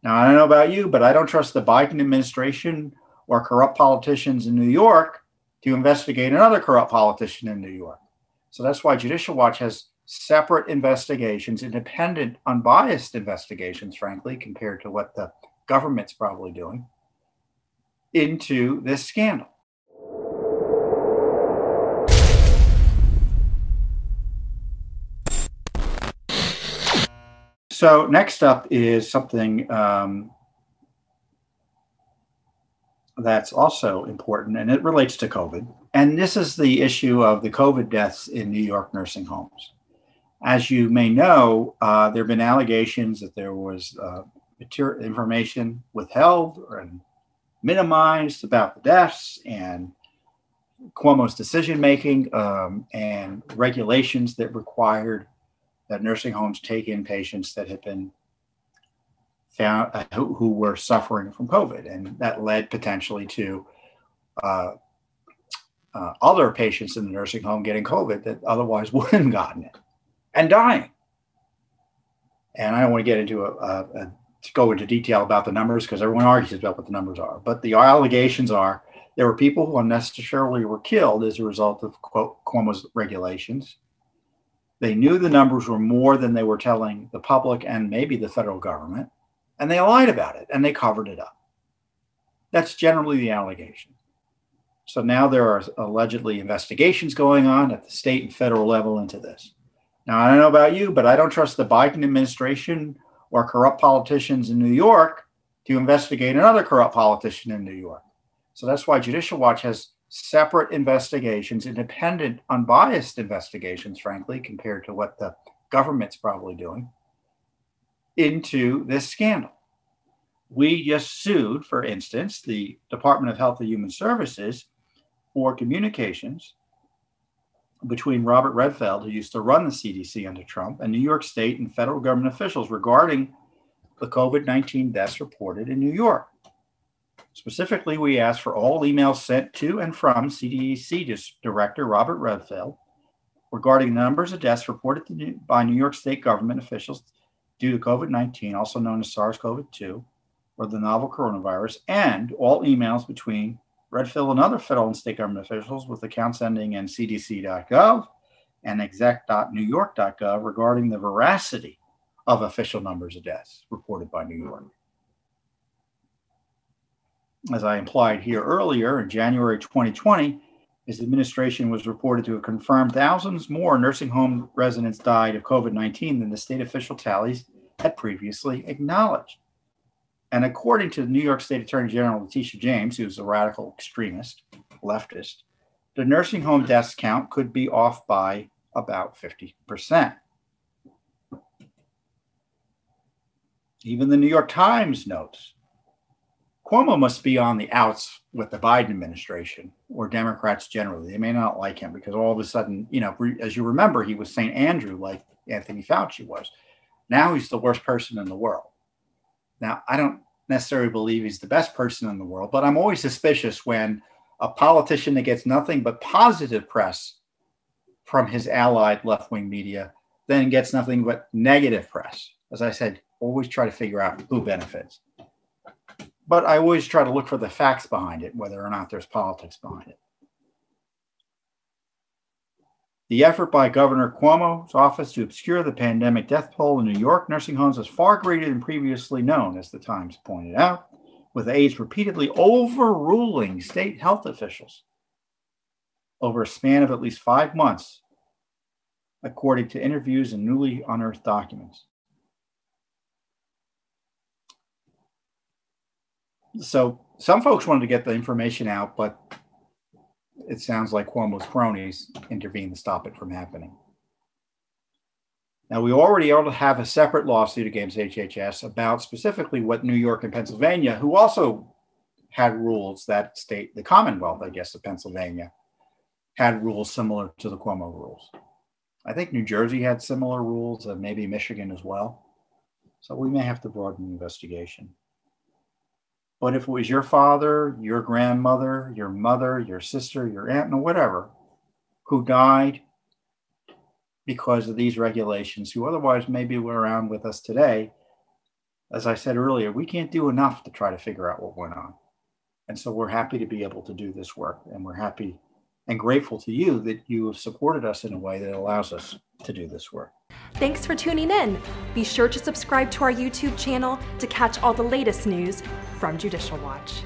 Now, I don't know about you, but I don't trust the Biden administration or corrupt politicians in New York to investigate another corrupt politician in New York. So that's why Judicial Watch has separate investigations, independent, unbiased investigations, frankly, compared to what the government's probably doing, into this scandal. So next up is something that's also important, and it relates to COVID. And this is the issue of the COVID deaths in New York nursing homes. As you may know, there have been allegations that there was information withheld or minimized about the deaths and Cuomo's decision-making and regulations that required that nursing homes take in patients that had been found who were suffering from COVID. And that led potentially to other patients in the nursing home getting COVID that otherwise wouldn't have gotten it and dying. And I don't want to get into to go into detail about the numbers because everyone argues about what the numbers are. But the allegations are there were people who unnecessarily were killed as a result of Cuomo's regulations. They knew the numbers were more than they were telling the public and maybe the federal government, and they lied about it and they covered it up. That's generally the allegation. So now there are allegedly investigations going on at the state and federal level into this. Now, I don't know about you, but I don't trust the Biden administration or corrupt politicians in New York to investigate another corrupt politician in New York. So that's why Judicial Watch has separate investigations, independent, unbiased investigations, frankly, compared to what the government's probably doing, into this scandal. We just sued, for instance, the Department of Health and Human Services for communications between Robert Redfield, who used to run the CDC under Trump, and New York State and federal government officials regarding the COVID-19 deaths reported in New York. Specifically, we asked for all emails sent to and from CDC Director Robert Redfield regarding the numbers of deaths reported by New York State government officials due to COVID-19, also known as SARS-CoV-2, or the novel coronavirus, and all emails between Redfield and other federal and state government officials with accounts ending in cdc.gov and exec.newyork.gov regarding the veracity of official numbers of deaths reported by New York. As I implied here earlier, in January 2020, his administration was reported to have confirmed thousands more nursing home residents died of COVID-19 than the state official tallies had previously acknowledged. And according to the New York State Attorney General Letitia James, who's a radical extremist, leftist, the nursing home deaths count could be off by about 50%. Even the New York Times notes Cuomo must be on the outs with the Biden administration or Democrats generally. They may not like him because all of a sudden, as you remember, he was St. Andrew like Anthony Fauci was. Now he's the worst person in the world. Now, I don't necessarily believe he's the best person in the world, but I'm always suspicious when a politician that gets nothing but positive press from his allied left-wing media then gets nothing but negative press. As I said, always try to figure out who benefits. But I always try to look for the facts behind it, whether or not there's politics behind it. The effort by Governor Cuomo's office to obscure the pandemic death toll in New York nursing homes is far greater than previously known, as the Times pointed out, with aides repeatedly overruling state health officials over a span of at least 5 months, according to interviews and newly unearthed documents. So some folks wanted to get the information out, but it sounds like Cuomo's cronies intervened to stop it from happening. Now, we already have a separate lawsuit against HHS about specifically what New York and Pennsylvania, who also had rules that state, the Commonwealth, I guess, of Pennsylvania, had rules similar to the Cuomo rules. I think New Jersey had similar rules, and maybe Michigan as well. So we may have to broaden the investigation. But if it was your father, your grandmother, your mother, your sister, your aunt, or whatever, who died because of these regulations, who otherwise maybe were around with us today, as I said earlier, we can't do enough to try to figure out what went on. And so we're happy to be able to do this work. And we're happy and grateful to you that you have supported us in a way that allows us to do this work. Thanks for tuning in. Be sure to subscribe to our YouTube channel to catch all the latest news from Judicial Watch.